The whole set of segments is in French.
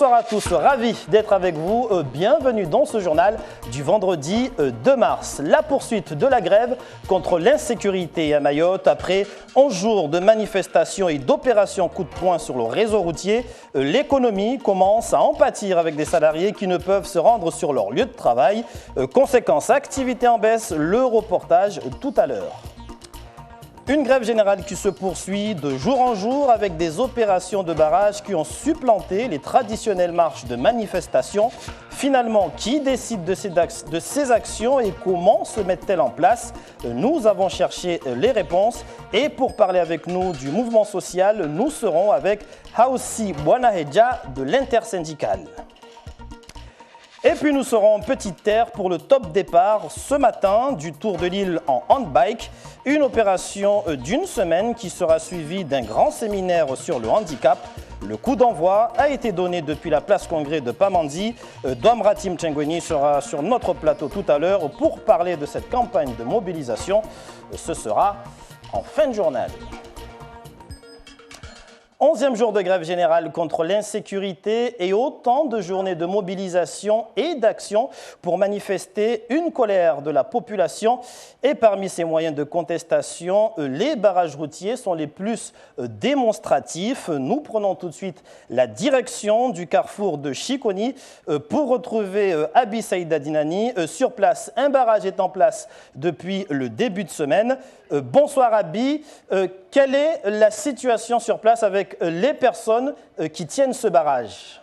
Bonsoir à tous, ravi d'être avec vous. Bienvenue dans ce journal du vendredi 2 mars. La poursuite de la grève contre l'insécurité à Mayotte. Après 11 jours de manifestations et d'opérations coup de poing sur le réseau routier, l'économie commence à en pâtir avec des salariés qui ne peuvent se rendre sur leur lieu de travail. Conséquence, activité en baisse, le reportage tout à l'heure. Une grève générale qui se poursuit de jour en jour avec des opérations de barrage qui ont supplanté les traditionnelles marches de manifestation. Finalement, qui décide de ces actions et comment se mettent-elles en place? Nous avons cherché les réponses et pour parler avec nous du mouvement social, nous serons avec Haussi Bouanaheja de l'Intersyndicale. Et puis nous serons en petite terre pour le top départ ce matin du Tour de l'île en handbike. Une opération d'une semaine qui sera suivie d'un grand séminaire sur le handicap. Le coup d'envoi a été donné depuis la place Congrès de Pamandzi. Domratim Tchengweni sera sur notre plateau tout à l'heure pour parler de cette campagne de mobilisation. Ce sera en fin de journal. 11e jour de grève générale contre l'insécurité et autant de journées de mobilisation et d'action pour manifester une colère de la population. Et parmi ces moyens de contestation, les barrages routiers sont les plus démonstratifs. Nous prenons tout de suite la direction du carrefour de Chikoni pour retrouver Abi Saïda Dinani. Sur place, un barrage est en place depuis le début de semaine. Bonsoir Abi, quelle est la situation sur place avec les personnes qui tiennent ce barrage?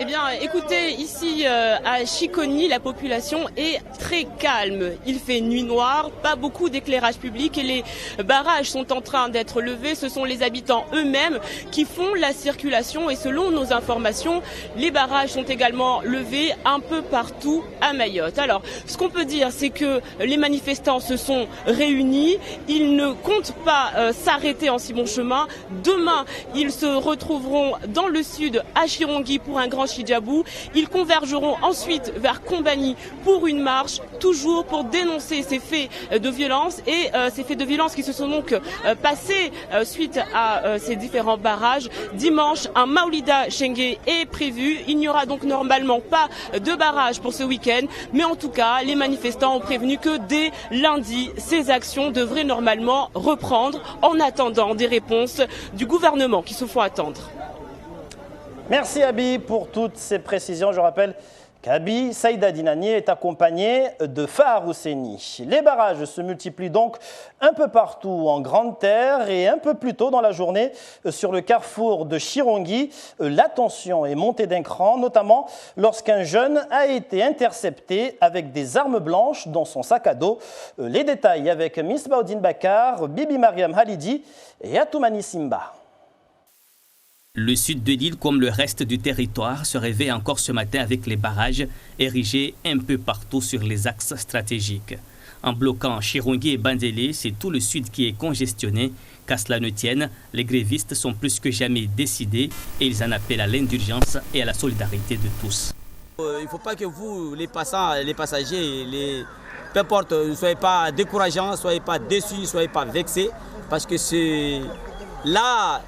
Eh bien, écoutez, ici à Chikoni, la population est très calme. Il fait nuit noire, pas beaucoup d'éclairage public et les barrages sont en train d'être levés. Ce sont les habitants eux-mêmes qui font la circulation et selon nos informations, les barrages sont également levés un peu partout à Mayotte. Alors, ce qu'on peut dire, c'est que les manifestants se sont réunis. Ils ne comptent pas s'arrêter en si bon chemin. Demain, ils se retrouveront dans le sud à Chirongui pour un grand Chidjabou. Ils convergeront ensuite vers Kombani pour une marche, toujours pour dénoncer ces faits de violence et ces faits de violence qui se sont donc passés suite à ces différents barrages. Dimanche, un Maoulida Chengue est prévu. Il n'y aura donc normalement pas de barrage pour ce week-end, mais en tout cas, les manifestants ont prévenu que dès lundi, ces actions devraient normalement reprendre en attendant des réponses du gouvernement qui se font attendre. Merci Abi pour toutes ces précisions. Je rappelle qu'Abi Saïda Dinani est accompagné de Fahar Husseini. Les barrages se multiplient donc un peu partout en Grande Terre et un peu plus tôt dans la journée sur le carrefour de Chirongui. La tension est montée d'un cran, notamment lorsqu'un jeune a été intercepté avec des armes blanches dans son sac à dos. Les détails avec Miss Baudine Bakar, Bibi Mariam Halidi et Atoumani Simba. Le sud de l'île, comme le reste du territoire, se réveille encore ce matin avec les barrages érigés un peu partout sur les axes stratégiques. En bloquant Chirongui et Bandélé, c'est tout le sud qui est congestionné. Qu'à cela ne tienne, les grévistes sont plus que jamais décidés et ils en appellent à l'indulgence et à la solidarité de tous. Il ne faut pas que vous, les passants, les passagers, peu importe, ne soyez pas décourageants, ne soyez pas déçus, ne soyez pas vexés, parce que c'est là...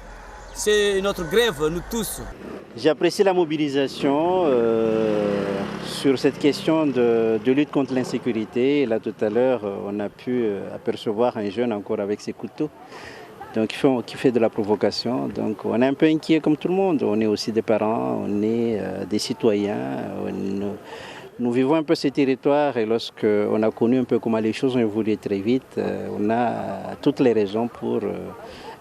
C'est notre grève, nous tous. J'apprécie la mobilisation sur cette question de lutte contre l'insécurité. Là, tout à l'heure, on a pu apercevoir un jeune encore avec ses couteaux donc, qui fait de la provocation. Donc, on est un peu inquiet comme tout le monde. On est aussi des parents, on est des citoyens. Nous vivons un peu ces territoires et lorsqu'on a connu un peu comment les choses ont évolué très vite, on a toutes les raisons pour...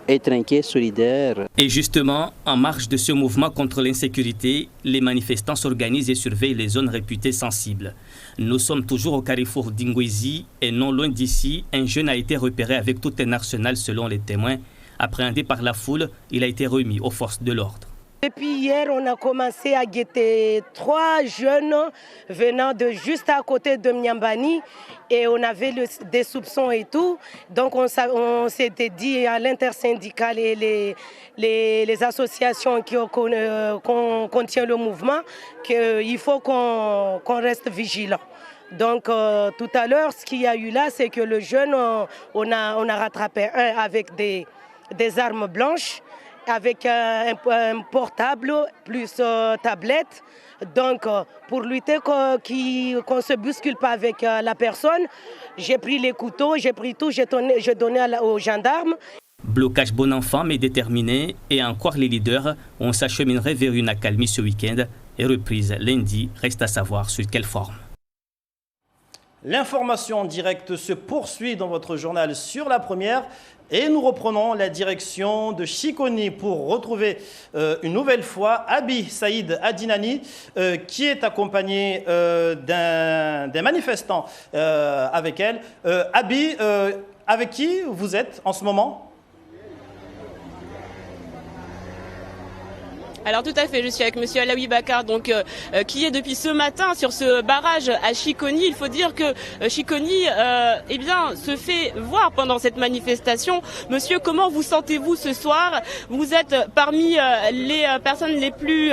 être inquiet, solidaire. Et justement, en marge de ce mouvement contre l'insécurité, les manifestants s'organisent et surveillent les zones réputées sensibles. Nous sommes toujours au carrefour d'Ingwezi et non loin d'ici, un jeune a été repéré avec tout un arsenal selon les témoins. Appréhendé par la foule, il a été remis aux forces de l'ordre. Depuis hier, on a commencé à guetter 3 jeunes venant de juste à côté de Mniambani et on avait des soupçons et tout. Donc on s'était dit à l'intersyndicale et les associations qui contiennent le mouvement qu'il faut qu'on reste vigilant. Donc tout à l'heure, ce qu'il y a eu là, c'est que le jeune, on a rattrapé un avec des des armes blanches avec un portable plus tablette. Donc, pour lutter qu'on ne se bouscule pas avec la personne, j'ai pris les couteaux, j'ai pris tout, j'ai donné aux gendarmes. Blocage bon enfant mais déterminé et encore les leaders, on s'acheminerait vers une accalmie ce week-end et reprise lundi, reste à savoir sous quelle forme. L'information en direct se poursuit dans votre journal sur la première et nous reprenons la direction de Chiconi pour retrouver une nouvelle fois Abi Saïd Adinani qui est accompagné d'un manifestant avec elle. Abi, avec qui vous êtes en ce moment ? Alors tout à fait, je suis avec monsieur Alaoui Bakar, donc qui est depuis ce matin sur ce barrage à Chiconi. Il faut dire que Chiconi se fait voir pendant cette manifestation. Monsieur, comment vous sentez-vous ce soir? Vous êtes parmi les personnes les plus,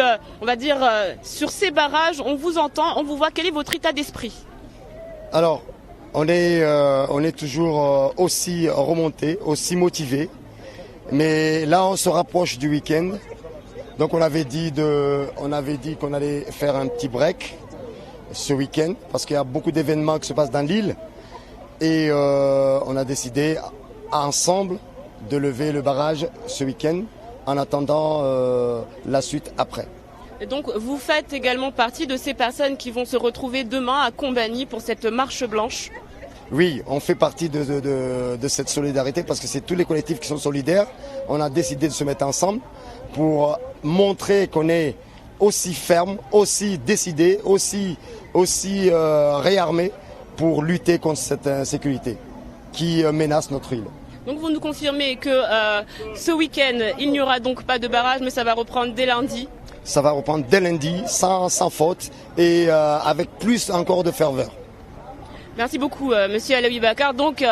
sur ces barrages. On vous entend, on vous voit. Quel est votre état d'esprit? Alors, on est toujours aussi remonté, aussi motivé. Mais là, on se rapproche du week-end. Donc on avait dit qu'on allait faire un petit break ce week-end parce qu'il y a beaucoup d'événements qui se passent dans l'île et on a décidé ensemble de lever le barrage ce week-end en attendant la suite après. Et donc vous faites également partie de ces personnes qui vont se retrouver demain à Combani pour cette marche blanche? Oui, on fait partie de cette solidarité parce que c'est tous les collectifs qui sont solidaires. On a décidé de se mettre ensemble pour montrer qu'on est aussi ferme, aussi décidé, aussi réarmé pour lutter contre cette insécurité qui menace notre île. Donc vous nous confirmez que ce week-end, il n'y aura donc pas de barrage, mais ça va reprendre dès lundi? Ça va reprendre dès lundi, sans faute et avec plus encore de ferveur. Merci beaucoup, monsieur Alaoui Bakar. Donc,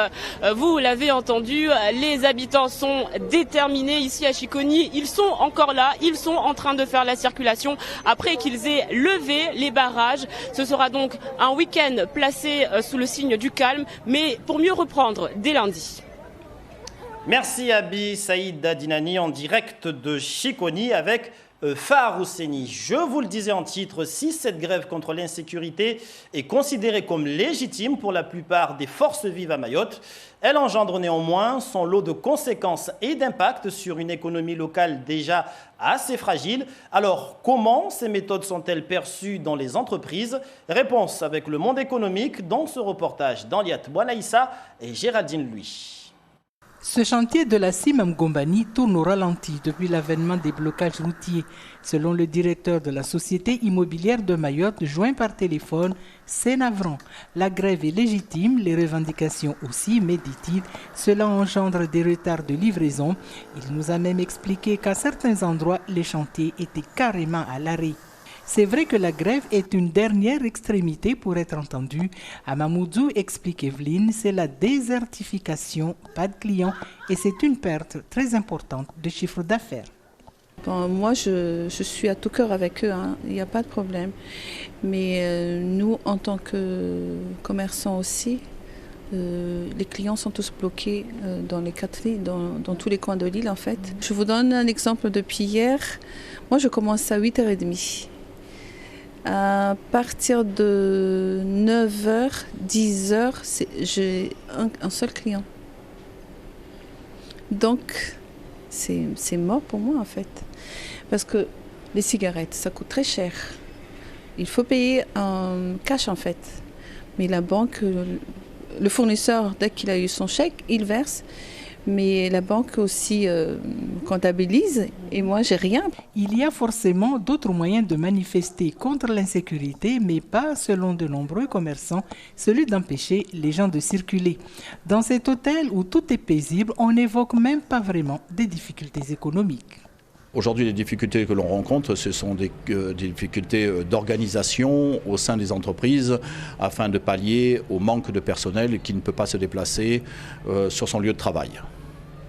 vous l'avez entendu, les habitants sont déterminés ici à Chiconi. Ils sont encore là, ils sont en train de faire la circulation après qu'ils aient levé les barrages. Ce sera donc un week-end placé sous le signe du calme, mais pour mieux reprendre dès lundi. Merci Abi Saïd Adinani en direct de Chiconi avec Fahar Housseni. Je vous le disais en titre, si cette grève contre l'insécurité est considérée comme légitime pour la plupart des forces vives à Mayotte, elle engendre néanmoins son lot de conséquences et d'impacts sur une économie locale déjà assez fragile. Alors, comment ces méthodes sont-elles perçues dans les entreprises? Réponse avec le Monde économique dans ce reportage d'Anliat Bouanaïssa et Géraldine Louis. Ce chantier de la CIM Mgombani tourne au ralenti depuis l'avènement des blocages routiers. Selon le directeur de la société immobilière de Mayotte, joint par téléphone, c'est navrant. La grève est légitime, les revendications aussi, mais dit-il, cela engendre des retards de livraison. Il nous a même expliqué qu'à certains endroits, les chantiers étaient carrément à l'arrêt. C'est vrai que la grève est une dernière extrémité pour être entendue. À Mamoudzou, explique Evelyne, c'est la désertification, pas de clients, et c'est une perte très importante de chiffre d'affaires. Bon, moi, je suis à tout cœur avec eux, il n'y a pas de problème. Mais nous, en tant que commerçants aussi, les clients sont tous bloqués dans les dans tous les coins de l'île en fait. Je vous donne un exemple depuis hier. Moi, je commence à 8h30. À partir de 9h, 10h, j'ai un seul client. Donc, c'est mort pour moi en fait. Parce que les cigarettes, ça coûte très cher. Il faut payer en cash en fait. Mais la banque, le fournisseur, dès qu'il a eu son chèque, il verse. Mais la banque aussi comptabilise et moi, j'ai rien. Il y a forcément d'autres moyens de manifester contre l'insécurité, mais pas, selon de nombreux commerçants, celui d'empêcher les gens de circuler. Dans cet hôtel où tout est paisible, on n'évoque même pas vraiment des difficultés économiques. Aujourd'hui, les difficultés que l'on rencontre, ce sont des difficultés d'organisation au sein des entreprises afin de pallier au manque de personnel qui ne peut pas se déplacer sur son lieu de travail.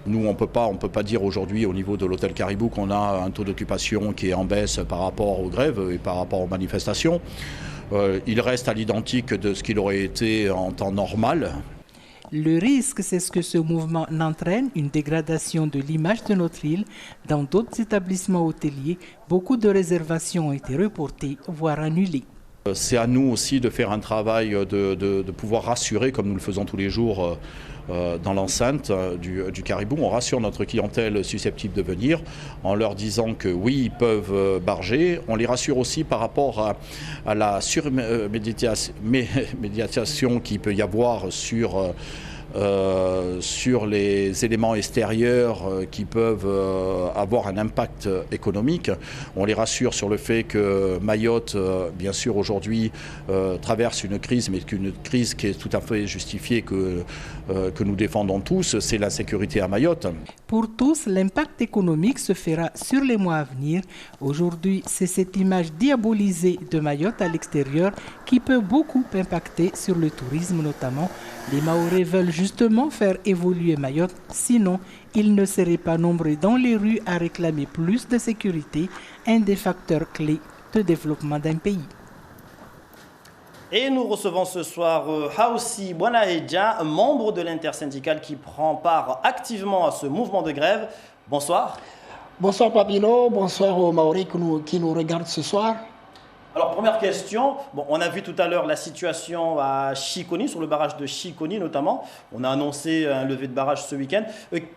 Nous, on peut pas dire aujourd'hui au niveau de l'hôtel Caribou qu'on a un taux d'occupation qui est en baisse par rapport aux grèves et par rapport aux manifestations. Il reste à l'identique de ce qu'il aurait été en temps normal. Le risque, c'est ce que ce mouvement n'entraîne une dégradation de l'image de notre île. Dans d'autres établissements hôteliers, beaucoup de réservations ont été reportées, voire annulées. C'est à nous aussi de faire un travail de pouvoir rassurer, comme nous le faisons tous les jours dans l'enceinte du Caribou. On rassure notre clientèle susceptible de venir en leur disant que oui, ils peuvent barger. On les rassure aussi par rapport à la surmédiatisation qu'il peut y avoir sur les éléments extérieurs qui peuvent avoir un impact économique. On les rassure sur le fait que Mayotte, bien sûr, aujourd'hui traverse une crise, mais qu'une crise qui est tout à fait justifiée, que nous défendons tous, c'est la sécurité à Mayotte. Pour tous, l'impact économique se fera sur les mois à venir. Aujourd'hui, c'est cette image diabolisée de Mayotte à l'extérieur qui peut beaucoup impacter sur le tourisme notamment. Les Mahorais veulent justement faire évoluer Mayotte, sinon ils ne seraient pas nombreux dans les rues à réclamer plus de sécurité, un des facteurs clés de développement d'un pays. Et nous recevons ce soir Haoussi Bouanaedja, membre de l'intersyndicale qui prend part activement à ce mouvement de grève. Bonsoir. Bonsoir Papino, bonsoir aux Maoris qui nous regardent ce soir. Alors, première question, on a vu tout à l'heure la situation à Chiconi, sur le barrage de Chiconi notamment. On a annoncé un levé de barrage ce week-end.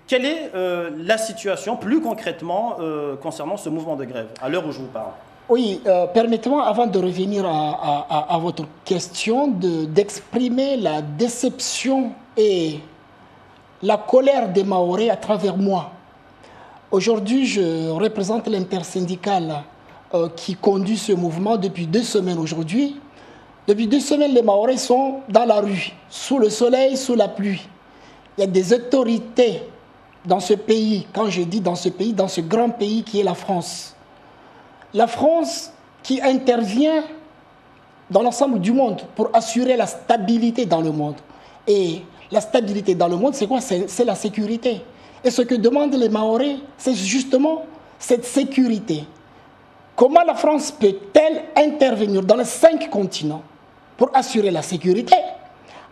Quelle est la situation plus concrètement concernant ce mouvement de grève, à l'heure où je vous parle? Oui, permettez-moi, avant de revenir à votre question, d'exprimer la déception et la colère des Mahorais à travers moi. Aujourd'hui, je représente l'intersyndicale qui conduit ce mouvement depuis 2 semaines aujourd'hui. Depuis 2 semaines, les Mahorais sont dans la rue, sous le soleil, sous la pluie. Il y a des autorités dans ce pays, quand je dis dans ce pays, dans ce grand pays qui est la France. La France qui intervient dans l'ensemble du monde pour assurer la stabilité dans le monde. Et la stabilité dans le monde, c'est quoi? C'est la sécurité. Et ce que demandent les Mahorais, c'est justement cette sécurité. Comment la France peut-elle intervenir dans les 5 continents pour assurer la sécurité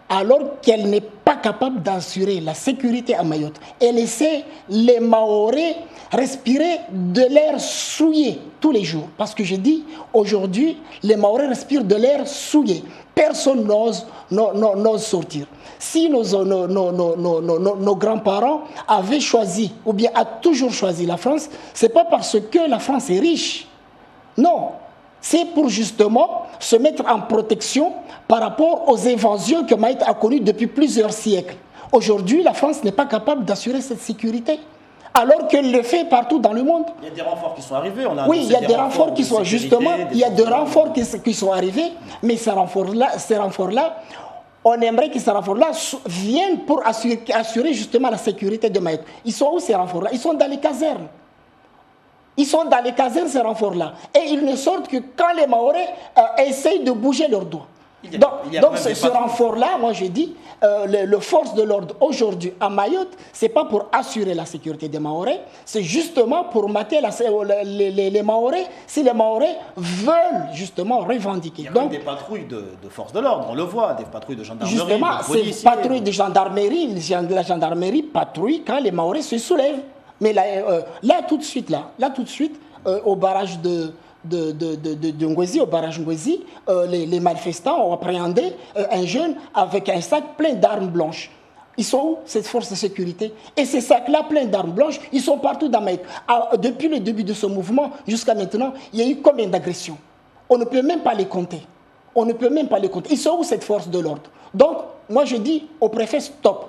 alors qu'elle n'est pas capable d'assurer la sécurité à Mayotte et laisser les Mahorais respirer de l'air souillé tous les jours? Parce que j'ai dit, aujourd'hui, les Mahorais respirent de l'air souillé. Personne n'ose sortir. Si nos grands-parents avaient choisi, ou bien a toujours choisi la France, ce n'est pas parce que la France est riche. Non, c'est pour justement se mettre en protection par rapport aux invasions que Mayotte a connues depuis plusieurs siècles. Aujourd'hui, la France n'est pas capable d'assurer cette sécurité, alors qu'elle le fait partout dans le monde. Il y a des renforts qui sont arrivés. Oui, il y a des renforts qui sont justement, il y a des renforts qui sont arrivés, mais ces renforts-là, on aimerait que ces renforts-là viennent pour assurer justement la sécurité de Mayotte. Ils sont où ces renforts-là? Ils sont dans les casernes. Ils sont dans les casernes, ces renforts-là. Et ils ne sortent que quand les Mahorais essayent de bouger leurs doigts. Donc ce renfort-là, moi je dis, le force de l'ordre aujourd'hui à Mayotte, ce n'est pas pour assurer la sécurité des Mahorais, c'est justement pour mater les Mahorais, si les Mahorais veulent justement revendiquer. Il y a des patrouilles de force de l'ordre, on le voit, des patrouilles de gendarmerie. Justement, ces patrouilles de gendarmerie, la gendarmerie patrouille quand les Mahorais se soulèvent. Mais là tout de suite, au barrage de Ngwezi, au barrage Ngwezi, les manifestants ont appréhendé un jeune avec un sac plein d'armes blanches. Ils sont où, cette force de sécurité? Et ces sacs-là pleins d'armes blanches, ils sont partout dans Mayotte. Depuis le début de ce mouvement jusqu'à maintenant, il y a eu combien d'agressions? On ne peut même pas les compter. Ils sont où, cette force de l'ordre? Donc, moi je dis au préfet, stop.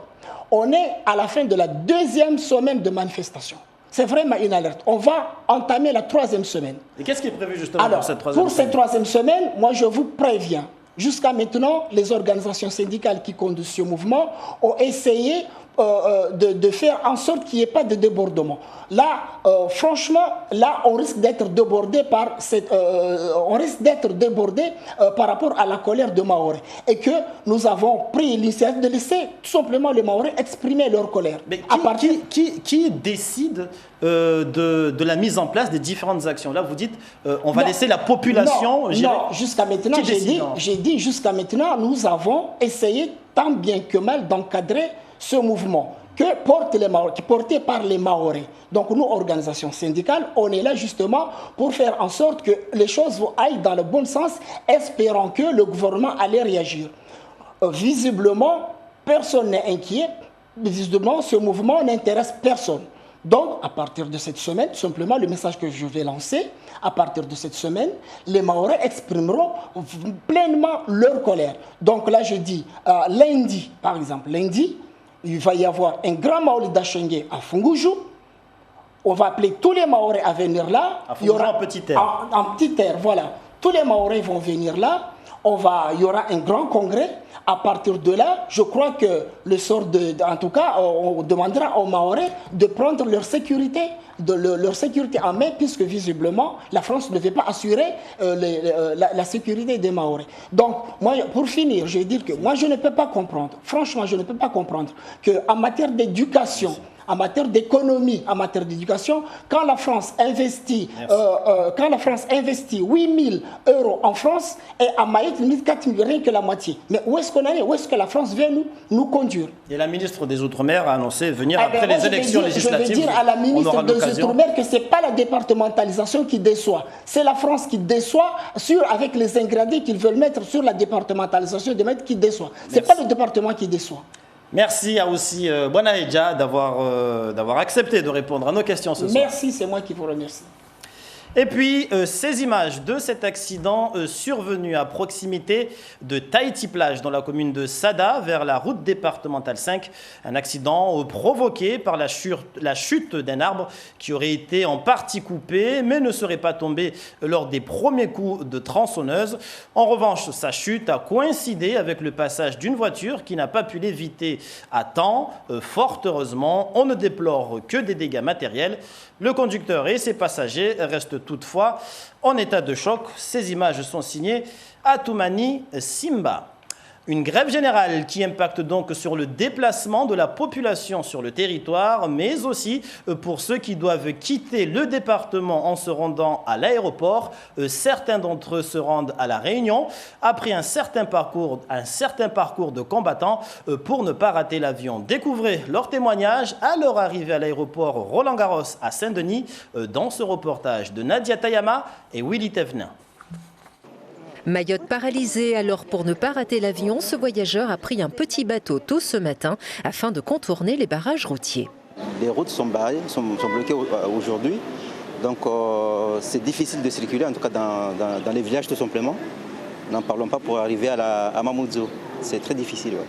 On est à la fin de la 2e semaine de manifestation. C'est vraiment une alerte. On va entamer la 3e semaine. Et qu'est-ce qui est prévu justement pour cette 3e semaine? Pour cette 3e semaine, moi je vous préviens. Jusqu'à maintenant, les organisations syndicales qui conduisent ce mouvement ont essayé de faire en sorte qu'il n'y ait pas de débordement. Là, franchement, on risque d'être débordé par par rapport à la colère de Mahorais. Et que nous avons pris l'initiative de laisser tout simplement les Mahorais exprimer leur colère. Mais qui décide de la mise en place des différentes actions? Là, vous dites, on va laisser la population... Non, jusqu'à maintenant, j'ai dit, jusqu'à maintenant, nous avons essayé tant bien que mal d'encadrer ce mouvement qui est porté par les Mahorais. Donc nous, organisations syndicales, on est là justement pour faire en sorte que les choses aillent dans le bon sens, espérant que le gouvernement allait réagir. Visiblement, personne n'est inquiet. Visiblement, ce mouvement n'intéresse personne. Donc, à partir de cette semaine, tout simplement, le message que je vais lancer, à partir de cette semaine, les Mahorais exprimeront pleinement leur colère. Donc là, je dis, lundi, par exemple, lundi, il va y avoir un grand Maolid d'Achengue à Fungoujou. On va appeler tous les Mahorais à venir là. Il y aura un petit air. Un petit air, voilà. Tous les Mahorais vont venir là. Il y aura un grand congrès. À partir de là, je crois que le sort en tout cas, on demandera aux Mahorais de prendre leur sécurité en main, puisque visiblement, la France ne veut pas assurer la sécurité des Mahorais. Donc, moi, pour finir, je vais dire que moi, je ne peux pas comprendre, franchement, je ne peux pas comprendre qu'en matière d'éducation, en matière d'économie, en matière d'éducation, quand la France investit 8 000 € en France, et à Mayotte, limite 4 000, rien que la moitié. Mais où est-ce qu'on est? Où est-ce que la France vient nous conduire? Et la ministre des Outre-mer a annoncé venir après les élections législatives. Je vais dire à la ministre des Outre-mer que ce n'est pas la départementalisation qui déçoit. C'est la France qui déçoit avec les ingrédients qu'ils veulent mettre sur la départementalisation qui déçoit. Ce n'est pas le département qui déçoit. Merci à aussi Bonaïdja d'avoir accepté de répondre à nos questions ce soir. Merci, c'est moi qui vous remercie. Et puis, ces images de cet accident survenu à proximité de Tahiti-Plage, dans la commune de Sada, vers la route départementale 5. Un accident provoqué par la chute d'un arbre qui aurait été en partie coupé, mais ne serait pas tombé lors des premiers coups de tronçonneuse. En revanche, sa chute a coïncidé avec le passage d'une voiture qui n'a pas pu l'éviter à temps. Fort heureusement, on ne déplore que des dégâts matériels. Le conducteur et ses passagers restent toutefois en état de choc. Ces images sont signées Atoumani Simba. Une grève générale qui impacte donc sur le déplacement de la population sur le territoire, mais aussi pour ceux qui doivent quitter le département en se rendant à l'aéroport. Certains d'entre eux se rendent à La Réunion après un certain parcours de combattants pour ne pas rater l'avion. Découvrez leur témoignage à leur arrivée à l'aéroport Roland-Garros à Saint-Denis dans ce reportage de Nadia Tayama et Willy Tevnin. Mayotte paralysée, alors pour ne pas rater l'avion, ce voyageur a pris un petit bateau tôt ce matin afin de contourner les barrages routiers. Les routes sont barrées, sont bloquées aujourd'hui, donc c'est difficile de circuler, en tout cas dans les villages tout simplement. N'en parlons pas pour arriver à Mamoudzou, c'est très difficile. Ouais.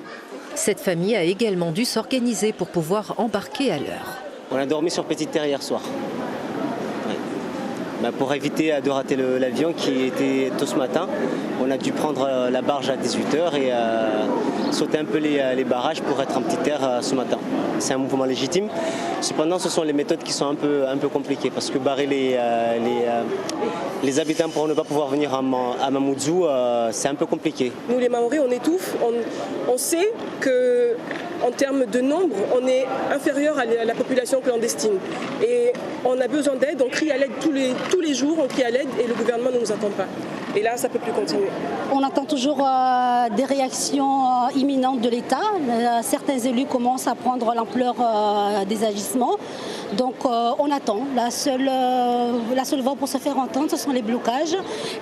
Cette famille a également dû s'organiser pour pouvoir embarquer à l'heure. On a dormi sur Petite Terre hier soir. Pour éviter de rater l'avion qui était tôt ce matin, on a dû prendre la barge à 18h et sauter un peu les barrages pour être en petite terre ce matin. C'est un mouvement légitime. Cependant, ce sont les méthodes qui sont un peu compliquées parce que barrer les habitants pour ne pas pouvoir venir à Mamoudzou, c'est un peu compliqué. Nous les Maoris, on étouffe. On sait que en termes de nombre, on est inférieur à la population clandestine. Et on a besoin d'aide, on crie à l'aide tous les jours, on crie à l'aide et le gouvernement ne nous entend pas. Et là, ça ne peut plus continuer. On attend toujours des réactions imminentes de l'État. Certains élus commencent à prendre l'ampleur des agissements. Donc on attend. La seule voie pour se faire entendre, ce sont les blocages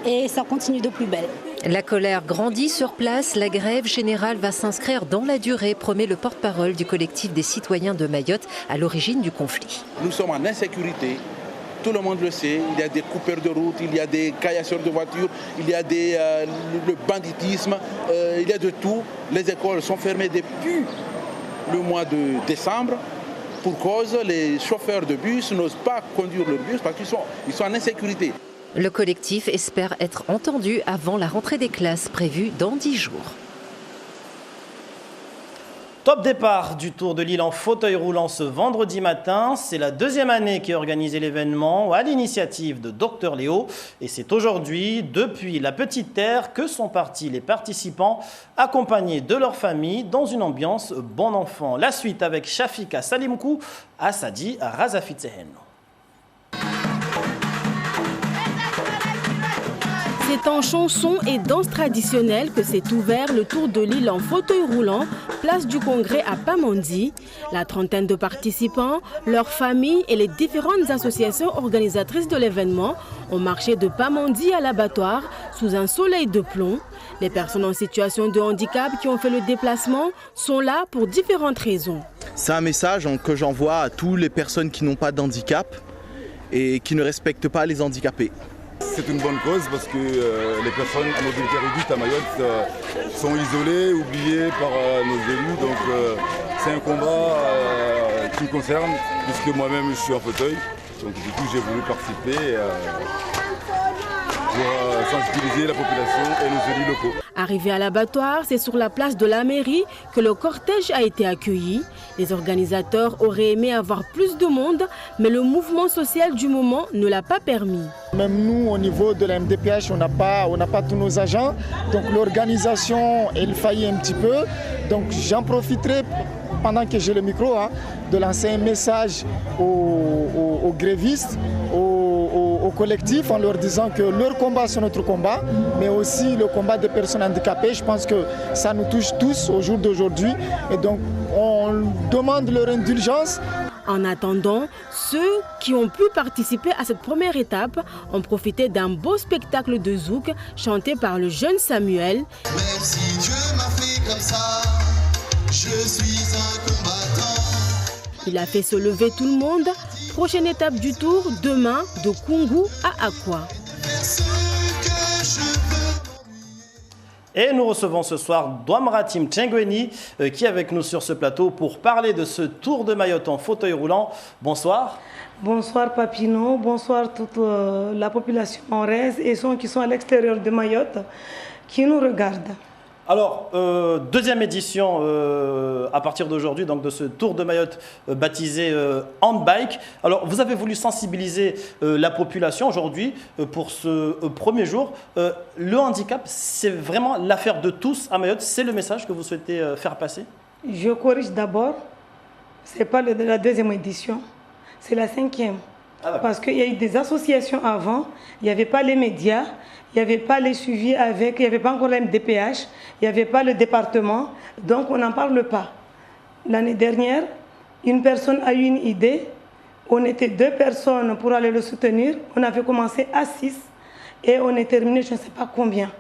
et ça continue de plus belle. La colère grandit sur place. La grève générale va s'inscrire dans la durée, promet le porte-parole du collectif des citoyens de Mayotte à l'origine du conflit. Nous sommes en insécurité. Tout le monde le sait, il y a des coupeurs de route, il y a des caillasseurs de voitures, il y a le banditisme, il y a de tout. Les écoles sont fermées depuis le mois de décembre. Pour cause, les chauffeurs de bus n'osent pas conduire leur bus parce qu'ils sont en insécurité. Le collectif espère être entendu avant la rentrée des classes prévue dans 10 jours. Top départ du Tour de l'île en fauteuil roulant ce vendredi matin. C'est la deuxième année qu'est organisé l'événement à l'initiative de Dr Léo. Et c'est aujourd'hui, depuis la Petite Terre, que sont partis les participants accompagnés de leur famille dans une ambiance bon enfant. La suite avec Shafika Salimkou, Asadi Razafitsehen. C'est en chanson et danse traditionnelle que s'est ouvert le tour de l'île en fauteuil roulant, place du Congrès à Pamandzi. La trentaine de participants, leurs familles et les différentes associations organisatrices de l'événement ont marché de Pamandzi à l'abattoir sous un soleil de plomb. Les personnes en situation de handicap qui ont fait le déplacement sont là pour différentes raisons. C'est un message que j'envoie à toutes les personnes qui n'ont pas d'handicap et qui ne respectent pas les handicapés. C'est une bonne cause parce que les personnes à mobilité réduite à Mayotte sont isolées, oubliées par nos élus. Donc c'est un combat qui me concerne puisque moi-même je suis en fauteuil. Donc du coup j'ai voulu participer pour sensibiliser la population et nos élus locaux. Arrivé à l'abattoir, c'est sur la place de la mairie que le cortège a été accueilli. Les organisateurs auraient aimé avoir plus de monde, mais le mouvement social du moment ne l'a pas permis. Même nous, au niveau de la MDPH, on n'a pas tous nos agents. Donc l'organisation, elle faillit un petit peu. Donc j'en profiterai, pendant que j'ai le micro, de lancer un message aux grévistes, au collectif, en leur disant que leur combat, c'est notre combat, mais aussi le combat des personnes handicapées. Je pense que ça nous touche tous au jour d'aujourd'hui. Et donc, on demande leur indulgence. En attendant, ceux qui ont pu participer à cette première étape ont profité d'un beau spectacle de zouk chanté par le jeune Samuel. Même si Dieu m'a fait comme ça, je suis un combattant. Il a fait se lever tout le monde. Prochaine étape du tour, demain, de Kungu à Akwa. Et nous recevons ce soir Douamratim Tchengweni qui est avec nous sur ce plateau pour parler de ce tour de Mayotte en fauteuil roulant. Bonsoir. Bonsoir Papineau, bonsoir toute la population en Rez et ceux qui sont à l'extérieur de Mayotte qui nous regardent. Alors, deuxième édition à partir d'aujourd'hui, donc de ce Tour de Mayotte baptisé Handbike. Alors, vous avez voulu sensibiliser la population aujourd'hui pour ce premier jour. Le handicap, c'est vraiment l'affaire de tous à Mayotte. C'est le message que vous souhaitez faire passer? Je corrige d'abord. Ce n'est pas la deuxième édition, c'est la 5e. Parce qu'il y a eu des associations avant, il n'y avait pas les médias, il n'y avait pas les suivis avec, il n'y avait pas encore la MDPH, il n'y avait pas le département, donc on n'en parle pas. L'année dernière, une personne a eu une idée, on était 2 personnes pour aller le soutenir, on avait commencé à 6 et on est terminé je ne sais pas combien.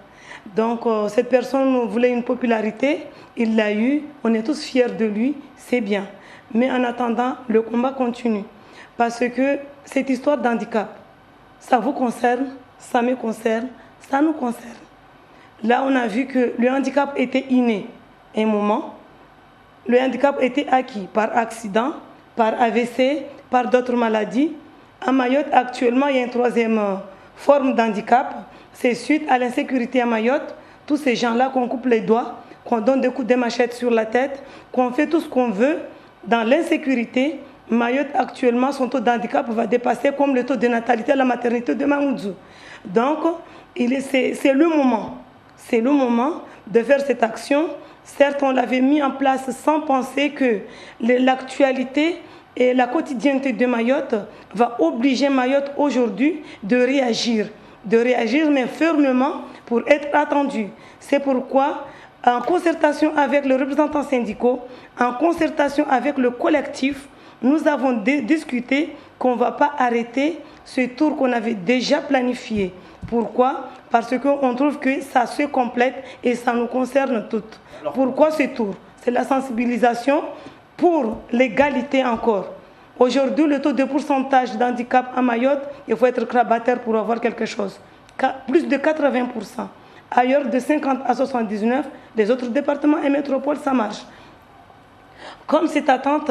Donc cette personne voulait une popularité, il l'a eu, on est tous fiers de lui, c'est bien. Mais en attendant, le combat continue. Parce que cette histoire d'handicap, ça vous concerne, ça me concerne, ça nous concerne. Là, on a vu que le handicap était inné à un moment. Le handicap était acquis par accident, par AVC, par d'autres maladies. À Mayotte, actuellement, il y a une 3e forme d'handicap. C'est suite à l'insécurité à Mayotte. Tous ces gens-là qu'on coupe les doigts, qu'on donne des coups de machette sur la tête, qu'on fait tout ce qu'on veut dans l'insécurité. Mayotte, actuellement, son taux d'handicap va dépasser comme le taux de natalité à la maternité de Mamoudzou. Donc, c'est le moment. C'est le moment de faire cette action. Certes, on l'avait mis en place sans penser que l'actualité et la quotidienneté de Mayotte va obliger Mayotte aujourd'hui de réagir mais fermement pour être attendu. C'est pourquoi, en concertation avec les représentants syndicaux, en concertation avec le collectif, nous avons discuté qu'on ne va pas arrêter ce tour qu'on avait déjà planifié. Pourquoi? Parce qu'on trouve que ça se complète et ça nous concerne toutes. Pourquoi ce tour? C'est la sensibilisation pour l'égalité encore. Aujourd'hui, le taux de pourcentage d'handicap à Mayotte, il faut être grabataire pour avoir quelque chose. Plus de 80%. Ailleurs, de 50 à 79, les autres départements et métropoles, ça marche. Comme cette attente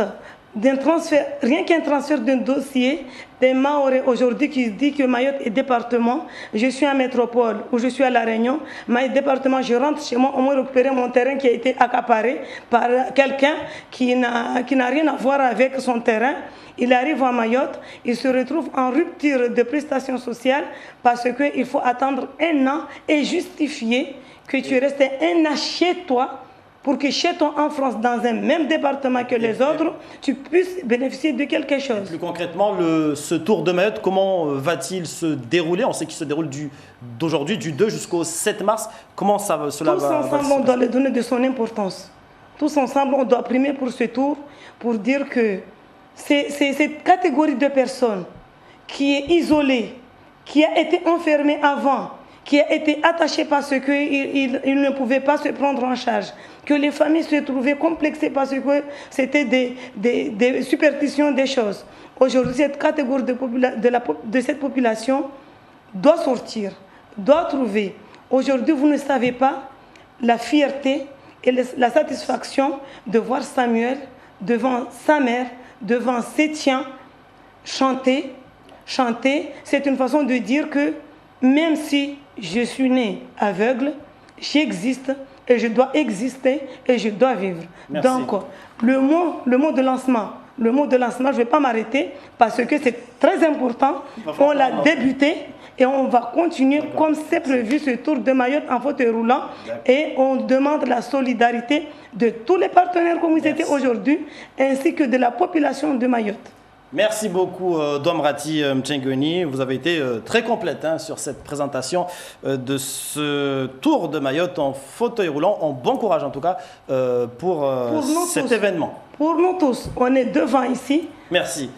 d'un transfert, rien qu'un transfert d'un dossier des Mahorais aujourd'hui qui dit que Mayotte est département, je suis en métropole ou je suis à La Réunion, Mayotte département, je rentre chez moi, au moins récupérer mon terrain qui a été accaparé par quelqu'un qui n'a rien à voir avec son terrain. Il arrive à Mayotte, il se retrouve en rupture de prestations sociales parce qu'il faut attendre 1 an et justifier que tu es resté 1 an chez toi pour que chez toi en France, dans un même département que les autres, tu puisses bénéficier de quelque chose. Plus concrètement, ce tour de Mayotte, comment va-t-il se dérouler? On sait qu'il se déroule d'aujourd'hui, du 2 jusqu'au 7 mars. Comment cela va? Tous ensemble, on doit lui donner de son importance. Tous ensemble, on doit primer pour ce tour, pour dire que c'est cette catégorie de personnes qui est isolée, qui a été enfermée avant, qui a été attachée parce qu'il ne pouvait pas se prendre en charge, que les familles se trouvaient complexées parce que c'était des superstitions, des choses. Aujourd'hui, cette catégorie de cette population doit sortir, doit trouver. Aujourd'hui, vous ne savez pas la fierté et la satisfaction de voir Samuel devant sa mère, devant ses tiens, chanter. Chanter, c'est une façon de dire que même si je suis né aveugle, j'existe et je dois exister et je dois vivre. Merci. Donc, le mot de lancement, je ne vais pas m'arrêter parce que c'est très important. On l'a débuté et on va continuer comme c'est prévu ce tour de Mayotte en fauteuil roulant. Et on demande la solidarité de tous les partenaires comme vous étiez aujourd'hui, ainsi que de la population de Mayotte. Merci beaucoup Domrati Mtchengoni. Vous avez été très complète sur cette présentation de ce tour de Mayotte en fauteuil roulant. Bon courage en tout cas pour cet événement. Pour nous tous, on est devant ici. Merci.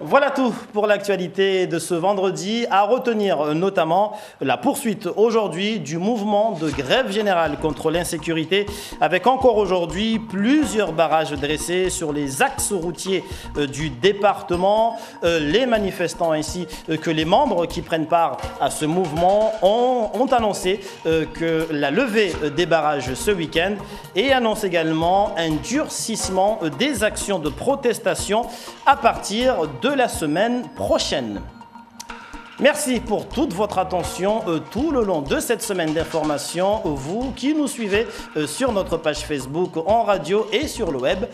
Voilà tout pour l'actualité de ce vendredi. À retenir notamment la poursuite aujourd'hui du mouvement de grève générale contre l'insécurité, avec encore aujourd'hui plusieurs barrages dressés sur les axes routiers du département. Les manifestants ainsi que les membres qui prennent part à ce mouvement ont annoncé que la levée des barrages ce week-end et annoncent également un durcissement des actions de protestation à partir de la semaine prochaine. Merci pour toute votre attention tout le long de cette semaine d'information. Vous qui nous suivez sur notre page Facebook, en radio et sur le web.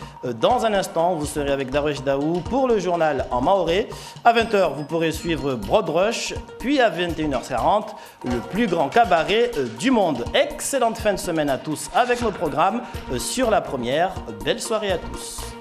Dans un instant, vous serez avec Darwesh Daou pour le journal en maoré. À 20h, vous pourrez suivre Broad Rush. Puis à 21h40, le plus grand cabaret du monde. Excellente fin de semaine à tous avec nos programmes sur la première. Belle soirée à tous.